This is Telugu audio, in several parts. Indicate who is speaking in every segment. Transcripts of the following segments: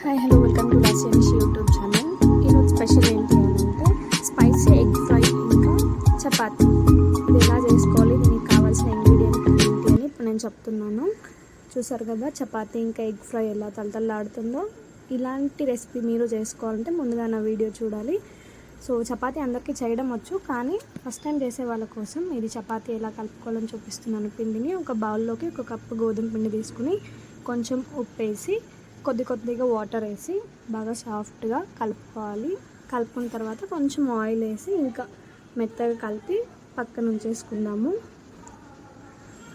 Speaker 1: హాయ్ హలో వెల్కమ్ టు లాసియనిష్ యూట్యూబ్ ఛానల్. ఈరోజు స్పెషల్ ఏంటి అని అంటే స్పైసీ ఎగ్ ఫ్రై ఇంకా చపాతీ. ఇది ఎలా చేసుకోవాలి, దీనికి కావాల్సిన ఇంగ్రీడియంట్ ఏంటి అని ఇప్పుడు నేను చెప్తున్నాను. చూసారు కదా చపాతీ ఇంకా ఎగ్ ఫ్రై ఎలా తలతల్లాడుతుందో. ఇలాంటి రెసిపీ మీరు చేసుకోవాలంటే ముందుగా నా వీడియో చూడాలి. సో చపాతీ అందరికీ చేయడం వచ్చు, కానీ ఫస్ట్ టైం చేసే వాళ్ళ కోసం ఇది చపాతీ ఎలా కలుపుకోవాలని చూపిస్తున్నాను. పిండిని ఒక బౌల్లోకి 1 కప్పు గోధుమ పిండి తీసుకుని కొంచెం ఉప్పు వేసి కొద్దిగా వాటర్ వేసి బాగా సాఫ్ట్గా కలుపుకోవాలి. కలుపుకున్న తర్వాత కొంచెం ఆయిల్ వేసి ఇంకా మెత్తగా కలిపి పక్కన ఉంచేసుకుందాము.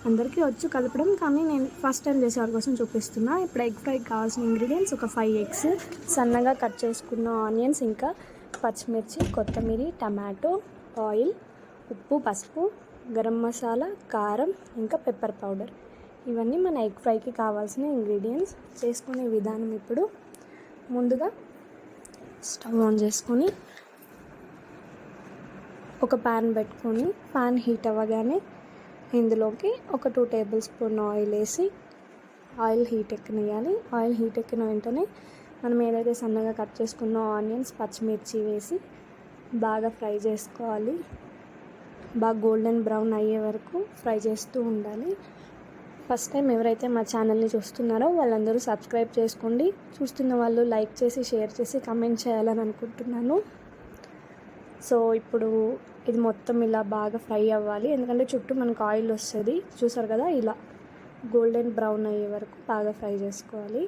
Speaker 1: అందరికీ వచ్చు కలపడం, కానీ నేను ఫస్ట్ టైం చేసే వాళ్ళ కోసం చూపిస్తున్నా. ఇప్పుడు ఎగ్ ఫ్రైకి కావాల్సిన ఇంగ్రీడియంట్స్: ఒక 5 ఎగ్స్, సన్నగా కట్ చేసుకున్న ఆనియన్స్, ఇంకా పచ్చిమిర్చి, కొత్తిమీర, టమాటో, ఆయిల్, ఉప్పు, పసుపు, గరం మసాలా, కారం, ఇంకా పెప్పర్ పౌడర్. ఇవన్నీ మన ఎగ్ ఫ్రైకి కావాల్సిన ఇంగ్రీడియంట్స్. చేసుకునే విధానం: ఇప్పుడు ముందుగా స్టవ్ ఆన్ చేసుకొని ఒక ప్యాన్ పెట్టుకొని ప్యాన్ హీట్ అవ్వగానే ఇందులోకి ఒక 2 టేబుల్ స్పూన్ ఆయిల్ వేసి ఆయిల్ హీట్ ఎక్కనివ్వాలి. ఆయిల్ హీట్ ఎక్కిన వెంటనే మనం ఏదైతే సన్నగా కట్ చేసుకున్న ఆనియన్స్, పచ్చిమిర్చి వేసి బాగా ఫ్రై చేసుకోవాలి. బాగా గోల్డెన్ బ్రౌన్ అయ్యే వరకు ఫ్రై చేస్తూ ఉండాలి. ఫస్ట్ టైం ఎవరైతే మా ఛానల్ని చూస్తున్నారో వాళ్ళందరూ సబ్స్క్రైబ్ చేసుకోండి. చూస్తున్న వాళ్ళు లైక్ చేసి, షేర్ చేసి, కమెంట్ చేయాలని అనుకుంటున్నాను. సో ఇప్పుడు ఇది మొత్తం ఇలా బాగా ఫ్రై అవ్వాలి, ఎందుకంటే చుట్టూ మనకు ఆయిల్ వస్తుంది. చూసారు కదా, ఇలా గోల్డెన్ బ్రౌన్ అయ్యే వరకు బాగా ఫ్రై చేసుకోవాలి.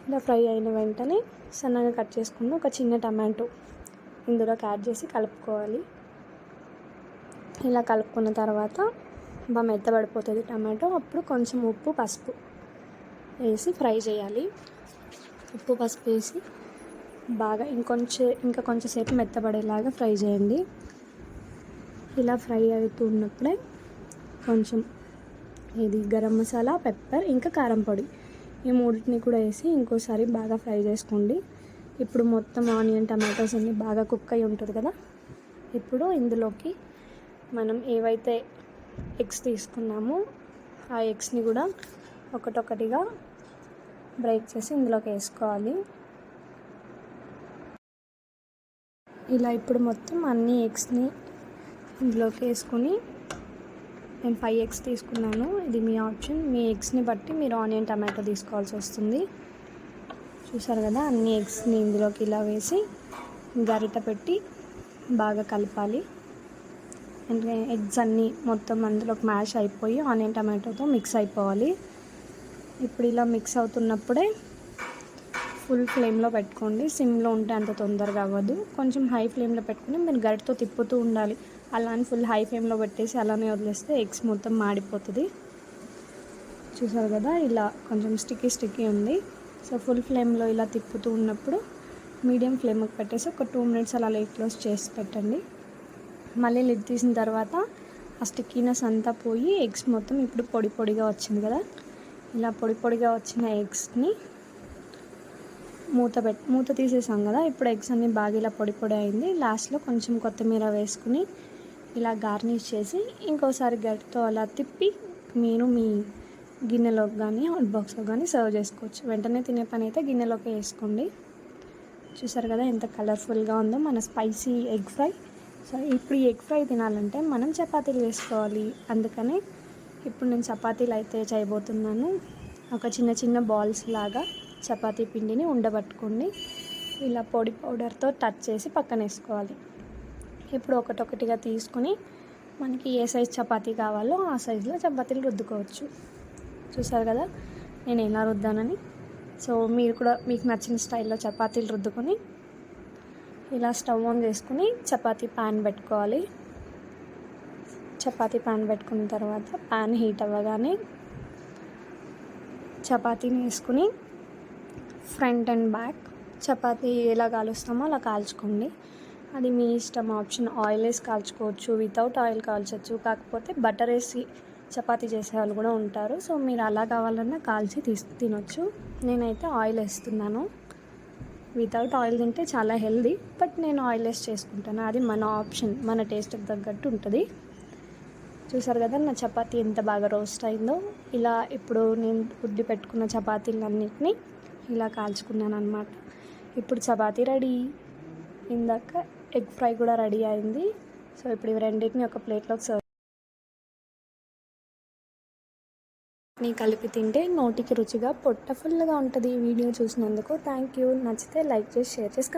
Speaker 1: ఇలా ఫ్రై అయిన వెంటనే సన్నగా కట్ చేసుకున్న ఒక చిన్న టమాటో ఇందులోకి యాడ్ చేసి కలుపుకోవాలి. ఇలా కలుపుకున్న తర్వాత బాగా మెత్తబడిపోతుంది టమాటో. అప్పుడు కొంచెం ఉప్పు, పసుపు వేసి ఫ్రై చేయాలి. ఉప్పు, పసుపు వేసి బాగా ఇంకా కొంచెంసేపు మెత్తబడేలాగా ఫ్రై చేయండి. ఇలా ఫ్రై అవుతూ ఉన్నప్పుడే కొంచెం ఇది గరం మసాలా, పెప్పర్, ఇంకా కారం పొడి, ఈ మూడింటిని కూడా వేసి ఇంకోసారి బాగా ఫ్రై చేసుకోండి. ఇప్పుడు మొత్తం ఆనియన్, టమాటోస్ అన్నీ బాగా కుక్ అయి ఉంటుంది కదా. ఇప్పుడు ఇందులోకి మనం ఏవైతే ఎగ్స్ తీసుకున్నాము ఆ ఎగ్స్ని కూడా ఒకటొకటిగా బ్రేక్ చేసి ఇందులోకి వేసుకోవాలి. ఇలా ఇప్పుడు మొత్తం అన్ని ఎగ్స్ని ఇందులోకి వేసుకొని, నేను 5 ఎగ్స్ తీసుకున్నాను. ఇది మీ ఆప్షన్, మీ ఎగ్స్ని బట్టి మీరు ఆనియన్, టమాటో తీసుకోవాల్సి వస్తుంది. చూసారు కదా, అన్ని ఎగ్స్ని ఇందులోకి ఇలా వేసి గరిట పెట్టి బాగా కలపాలి. అంటే ఎగ్స్ అన్నీ మొత్తం అందులోకి మ్యాష్ అయిపోయి ఆనియన్, టమాటోతో మిక్స్ అయిపోవాలి. ఇప్పుడు ఇలా మిక్స్ అవుతున్నప్పుడే ఫుల్ ఫ్లేమ్లో పెట్టుకోండి. సిమ్లో ఉంటే అంత తొందరగా అవ్వదు. కొంచెం హై ఫ్లేమ్లో పెట్టుకుని మీరు గరిటతో తిప్పుతూ ఉండాలి. అలానే ఫుల్ హై ఫ్లేమ్లో పెట్టేసి అలానే వదిలేస్తే ఎగ్స్ మొత్తం మాడిపోతుంది. చూసారు కదా, ఇలా కొంచెం స్టిక్కీ ఉంది. సో ఫుల్ ఫ్లేమ్లో ఇలా తిప్పుతూ ఉన్నప్పుడు మీడియం ఫ్లేమ్కి పెట్టేసి ఒక 2 మినిట్స్ అలా లైట్ క్లోజ్ చేసి పెట్టండి. మళ్ళీ లిడ్ తీసిన తర్వాత ఆ స్టిక్కీనెస్ అంతా పోయి ఎగ్స్ మొత్తం ఇప్పుడు పొడిగా వచ్చింది కదా. ఇలా పొడిగా వచ్చిన ఎగ్స్ని మూత తీసేసాం కదా. ఇప్పుడు ఎగ్స్ అన్నీ బాగా ఇలా పొడి అయింది. లాస్ట్లో కొంచెం కొత్తిమీర వేసుకుని ఇలా గార్నిష్ చేసి ఇంకోసారి గరిటతో అలా తిప్పి మీరు మీ గిన్నెలోకి కానీ హాట్ బాక్స్లో కానీ సర్వ్ చేసుకోవచ్చు. వెంటనే తినే పని అయితే గిన్నెలోకి వేసుకోండి. చూసారు కదా ఎంత కలర్ఫుల్గా ఉందో మన స్పైసీ ఎగ్ ఫ్రై. సో ఇప్పుడు ఈ ఎగ్ ఫ్రై తినాలంటే మనం చపాతీలు వేసుకోవాలి. అందుకని ఇప్పుడు నేను చపాతీలు అయితే చేయబోతున్నాను. ఒక చిన్న బాల్స్ లాగా చపాతీ పిండిని ఉండబట్టుకోండి. ఇలా పొడి పౌడర్తో టచ్ చేసి పక్కన వేసుకోవాలి. ఇప్పుడు ఒకటొకటిగా తీసుకొని మనకి ఏ సైజ్ చపాతీ కావాలో ఆ సైజులో చపాతీలు రుద్దుకోవచ్చు. చూసారు కదా నేను ఎలా రుద్దానని. సో మీరు కూడా మీకు నచ్చిన స్టైల్లో చపాతీలు రుద్దుకొని ఇలా స్టవ్ ఆన్ చేసుకుని చపాతీ ప్యాన్ పెట్టుకోవాలి. చపాతీ ప్యాన్ పెట్టుకున్న తర్వాత ప్యాన్ హీట్ అవ్వగానే చపాతీని వేసుకుని ఫ్రంట్ అండ్ బ్యాక్ చపాతీ ఎలా కాలుస్తామో అలా కాల్చుకోండి. అది మీ ఇష్టం, ఆప్షన్. ఆయిల్ వేసి కాల్చుకోవచ్చు, వితౌట్ ఆయిల్ కాల్చవచ్చు. కాకపోతే బటర్ వేసి చపాతీ చేసే వాళ్ళు కూడా ఉంటారు. సో మీరు అలా కావాలన్నా కాల్చి తినొచ్చు. నేనైతే ఆయిల్ వేస్తున్నాను. వితౌట్ ఆయిల్ తింటే చాలా హెల్దీ, బట్ నేను ఆయిల్ వేసి చేసుకుంటాను. అది మన ఆప్షన్, మన టేస్ట్కి తగ్గట్టు ఉంటుంది. చూసారు కదా నా చపాతీ ఎంత బాగా రోస్ట్ అయిందో. ఇలా ఇప్పుడు నేను ఉద్ది పెట్టుకున్న చపాతీలన్నిటిని ఇలా కాల్చుకున్నాను అనమాట. ఇప్పుడు చపాతీ రెడీ. ఇందాక ఎగ్ ఫ్రై కూడా రెడీ అయింది. సో ఇప్పుడు ఇవి రెండింటిని ఒక ప్లేట్లోకి సర్వ్ కలిపి తింటే నోటికి రుచిగా పొట్ట ఫుల్గా ఉంటుంది. వీడియో చూసినందుకు థ్యాంక్ యూ. నచ్చితే లైక్ చేసి షేర్ చేసి